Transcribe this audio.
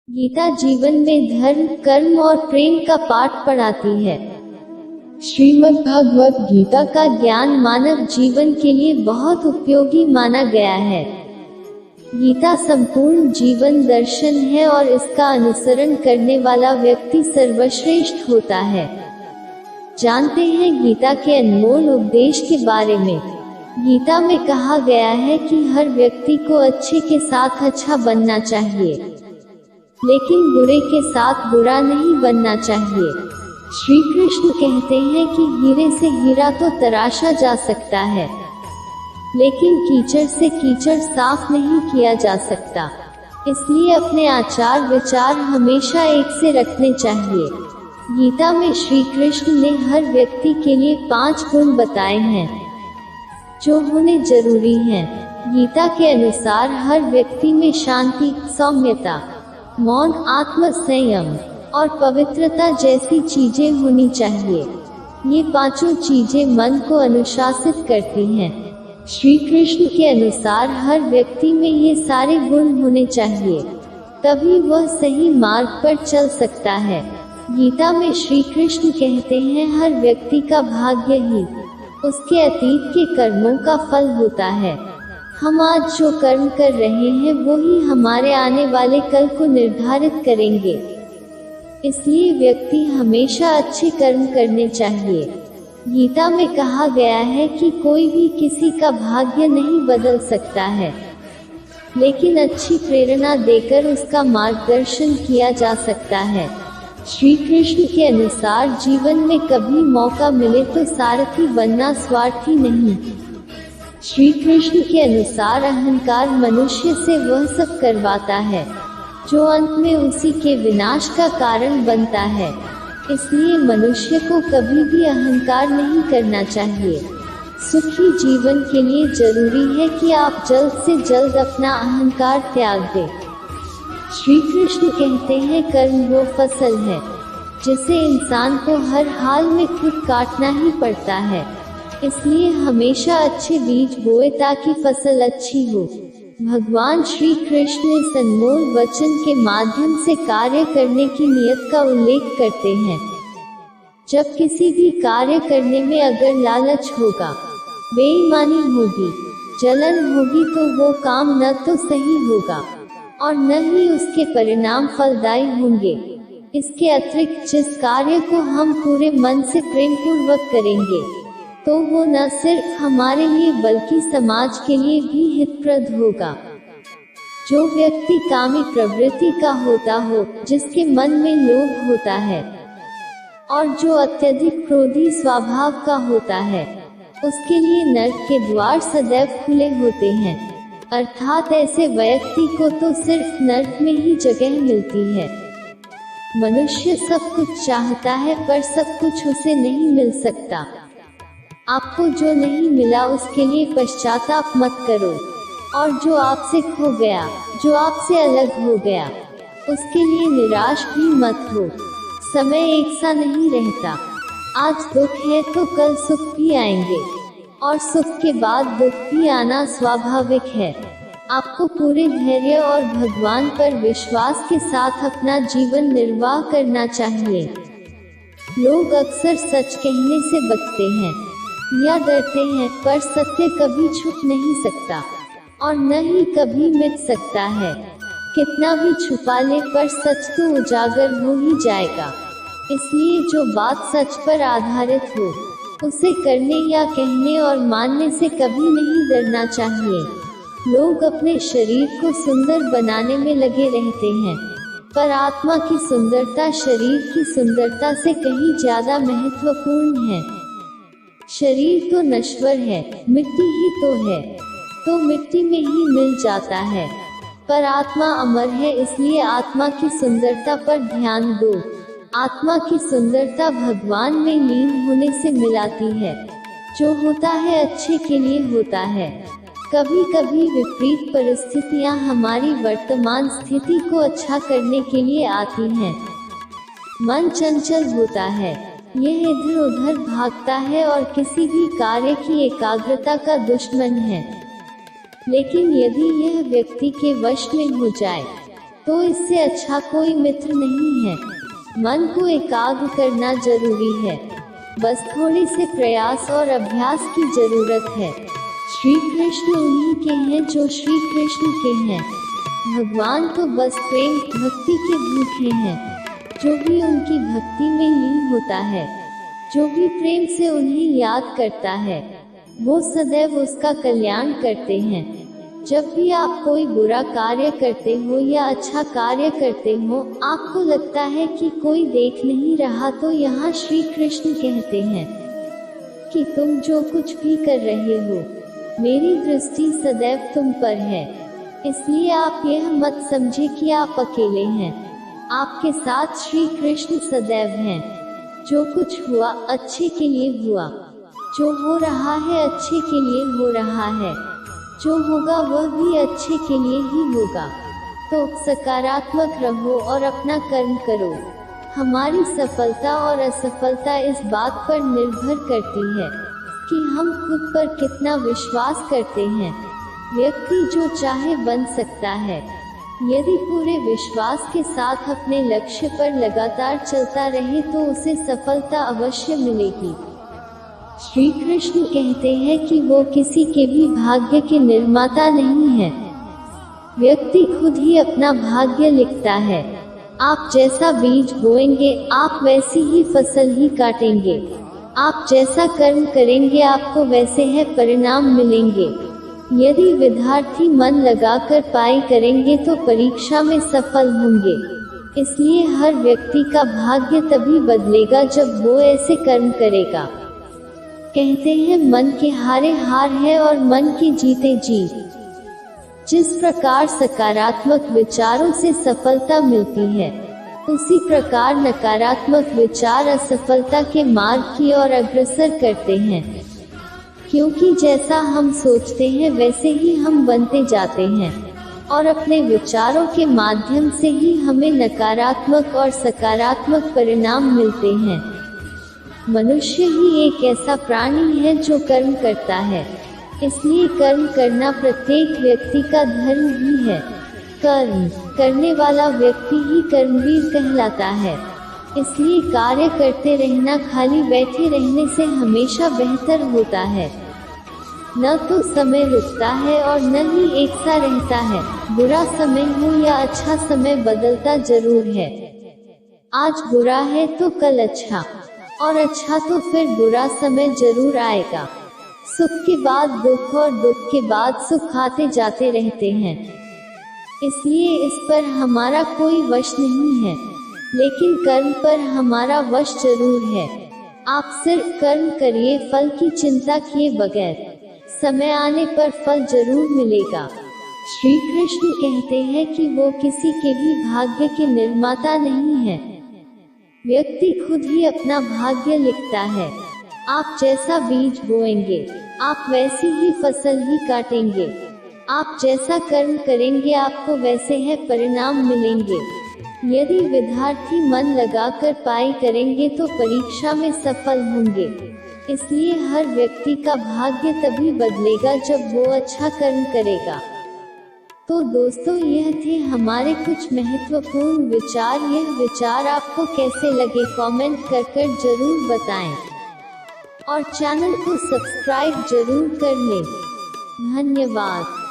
गीता जीवन में धर्म, कर्म और प्रेम का पाठ पढ़ाती है। श्रीमद् भागवत गीता का ज्ञान मानव जीवन के लिए बहुत उपयोगी माना गया है। गीता संपूर्ण जीवन दर्शन है और इसका अनुसरण करने वाला व्यक्ति सर्वश्रेष्ठ होता है। जानते हैं गीता के अनमोल उपदेश के बारे में। गीता में कहा गया है कि हर व्यक्ति को अच्छे के साथ अच्छा बनना चाहिए, लेकिन बुरे के साथ बुरा नहीं बनना चाहिए। श्री कृष्ण कहते हैं कि हीरे से हीरा तो तराशा जा सकता है, लेकिन कीचड़ से कीचड़ साफ नहीं किया जा सकता। इसलिए अपने आचार विचार हमेशा एक से रखने चाहिए। गीता में श्री कृष्ण ने हर व्यक्ति के लिए 5 गुण बताए हैं जो होने जरूरी हैं। गीता के अनुसार हर व्यक्ति में शांति, सौम्यता, मौन, आत्म संयम और पवित्रता जैसी चीजें होनी चाहिए। ये 5 चीजें मन को अनुशासित करती हैं। श्री कृष्ण के अनुसार हर व्यक्ति में ये सारे गुण होने चाहिए, तभी वह सही मार्ग पर चल सकता है। गीता में श्री कृष्ण कहते हैं हर व्यक्ति का भाग्य ही उसके अतीत के कर्मों का फल होता है। हम आज जो कर्म कर रहे हैं वो ही हमारे आने वाले कल को निर्धारित करेंगे। इसलिए व्यक्ति हमेशा अच्छे कर्म करने चाहिए। गीता में कहा गया है कि कोई भी किसी का भाग्य नहीं बदल सकता है, लेकिन अच्छी प्रेरणा देकर उसका मार्गदर्शन किया जा सकता है। श्री कृष्ण के अनुसार जीवन में कभी मौका मिले तो सारथी बनना स्वार्थी नहीं। श्री कृष्ण के अनुसार अहंकार मनुष्य से वह सब करवाता है जो अंत में उसी के विनाश का कारण बनता है। इसलिए मनुष्य को कभी भी अहंकार नहीं करना चाहिए। सुखी जीवन के लिए जरूरी है कि आप जल्द से जल्द अपना अहंकार त्याग दें। श्री कृष्ण कहते हैं कर्म वो फसल है जिसे इंसान को हर हाल में खुद काटना ही पड़ता है। इसलिए हमेशा अच्छे बीज बोए ताकि फसल अच्छी हो। भगवान श्री कृष्ण इस अनमोल वचन के माध्यम से कार्य करने की नियत का उल्लेख करते हैं। जब किसी भी कार्य करने में अगर लालच होगा, बेईमानी होगी, जलन होगी तो वो काम न तो सही होगा और न ही उसके परिणाम फलदायी होंगे। इसके अतिरिक्त जिस कार्य को हम पूरे मन से प्रेम पूर्वक करेंगे तो वो न सिर्फ हमारे लिए बल्कि समाज के लिए भी हितप्रद होगा। जो व्यक्ति कामी प्रवृत्ति का होता हो, जिसके मन में लोभ होता है और जो अत्यधिक क्रोधी स्वभाव का होता है, उसके लिए नरक के द्वार सदैव खुले होते हैं। अर्थात ऐसे व्यक्ति को तो सिर्फ नरक में ही जगह मिलती है। मनुष्य सब कुछ चाहता है पर सब कुछ उसे नहीं मिल सकता। आपको जो नहीं मिला उसके लिए पश्चाताप मत करो, और जो आपसे खो गया, जो आपसे अलग हो गया, उसके लिए निराश भी मत हो। समय एक सा नहीं रहता। आज दुख है तो कल सुख भी आएंगे, और सुख के बाद दुख भी आना स्वाभाविक है। आपको पूरे धैर्य और भगवान पर विश्वास के साथ अपना जीवन निर्वाह करना चाहिए। लोग अक्सर सच कहने से बचते हैं या डरते हैं, पर सत्य कभी छुप नहीं सकता और न ही कभी मिट सकता है। कितना भी छुपा ले पर सच तो उजागर हो ही जाएगा। इसलिए जो बात सच पर आधारित हो उसे करने या कहने और मानने से कभी नहीं डरना चाहिए। लोग अपने शरीर को सुंदर बनाने में लगे रहते हैं, पर आत्मा की सुंदरता शरीर की सुंदरता से कहीं ज्यादा महत्वपूर्ण है। शरीर तो नश्वर है, मिट्टी ही तो है, तो मिट्टी में ही मिल जाता है, पर आत्मा अमर है। इसलिए आत्मा की सुंदरता पर ध्यान दो। आत्मा की सुंदरता भगवान में लीन होने से मिलाती है। जो होता है अच्छे के लिए होता है। कभी कभी विपरीत परिस्थितियां हमारी वर्तमान स्थिति को अच्छा करने के लिए आती हैं। मन चंचल होता है, यह इधर उधर भागता है और किसी भी कार्य की एकाग्रता का दुश्मन है। लेकिन यदि यह व्यक्ति के वश में हो जाए तो इससे अच्छा कोई मित्र नहीं है। मन को एकाग्र करना जरूरी है, बस थोड़े से प्रयास और अभ्यास की जरूरत है। श्री कृष्ण उन्हीं के हैं जो श्री कृष्ण के हैं। भगवान तो बस प्रेम भक्ति के भूखे हैं। जो भी उनकी भक्ति में लीन होता है, जो भी प्रेम से उन्हें याद करता है, वो सदैव उसका कल्याण करते हैं। जब भी आप कोई बुरा कार्य करते हो या अच्छा कार्य करते हो, आपको लगता है कि कोई देख नहीं रहा, तो यहाँ श्री कृष्ण कहते हैं कि तुम जो कुछ भी कर रहे हो, मेरी दृष्टि सदैव तुम पर है। इसलिए आप यह मत समझे कि आप अकेले हैं, आपके साथ श्री कृष्ण सदैव हैं। जो कुछ हुआ अच्छे के लिए हुआ, जो हो रहा है अच्छे के लिए हो रहा है, जो होगा वह भी अच्छे के लिए ही होगा। तो सकारात्मक रहो और अपना कर्म करो। हमारी सफलता और असफलता इस बात पर निर्भर करती है कि हम खुद पर कितना विश्वास करते हैं। व्यक्ति जो चाहे बन सकता है, यदि पूरे विश्वास के साथ अपने लक्ष्य पर लगातार चलता रहे तो उसे सफलता अवश्य मिलेगी। श्री कृष्ण कहते हैं कि वो किसी के भी भाग्य के निर्माता नहीं है। व्यक्ति खुद ही अपना भाग्य लिखता है। आप जैसा बीज बोएंगे, आप वैसी ही फसल ही काटेंगे। आप जैसा कर्म करेंगे, आपको वैसे है परिणाम मिलेंगे। यदि विद्यार्थी मन लगाकर पढ़ाई करेंगे तो परीक्षा में सफल होंगे। इसलिए हर व्यक्ति का भाग्य तभी बदलेगा जब वो ऐसे कर्म करेगा। कहते हैं मन के हारे हार है और मन के जीते जीत। जिस प्रकार सकारात्मक विचारों से सफलता मिलती है, उसी प्रकार नकारात्मक विचार असफलता के मार्ग की ओर अग्रसर करते हैं। क्योंकि जैसा हम सोचते हैं वैसे ही हम बनते जाते हैं, और अपने विचारों के माध्यम से ही हमें नकारात्मक और सकारात्मक परिणाम मिलते हैं। मनुष्य ही एक ऐसा प्राणी है जो कर्म करता है, इसलिए कर्म करना प्रत्येक व्यक्ति का धर्म ही है। कर्म करने वाला व्यक्ति ही कर्मवीर कहलाता है। इसलिए कार्य करते रहना खाली बैठे रहने से हमेशा बेहतर होता है। न तो समय रुकता है और न ही एक सा रहता है। बुरा समय हो या अच्छा समय बदलता जरूर है। आज बुरा है तो कल अच्छा, और अच्छा तो फिर बुरा समय जरूर आएगा। सुख के बाद दुख और दुख के बाद सुख आते जाते रहते हैं। इसलिए इस पर हमारा कोई वश नहीं है, लेकिन कर्म पर हमारा वश जरूर है। आप सिर्फ कर्म करिए, फल की चिंता किए बगैर। समय आने पर फल जरूर मिलेगा। श्री कृष्ण कहते हैं कि वो किसी के भी भाग्य के निर्माता नहीं है। व्यक्ति खुद ही अपना भाग्य लिखता है। आप जैसा बीज बोएंगे, आप वैसी ही फसल ही काटेंगे। आप जैसा कर्म करेंगे, आपको वैसे है परिणाम मिलेंगे। यदि विद्यार्थी मन लगाकर पढ़ाई करेंगे तो परीक्षा में सफल होंगे। इसलिए हर व्यक्ति का भाग्य तभी बदलेगा जब वो अच्छा कर्म करेगा। तो दोस्तों, यह थे हमारे कुछ महत्वपूर्ण विचार। यह विचार आपको कैसे लगे कमेंट कर जरूर बताएं, और चैनल को सब्सक्राइब जरूर कर लें। धन्यवाद।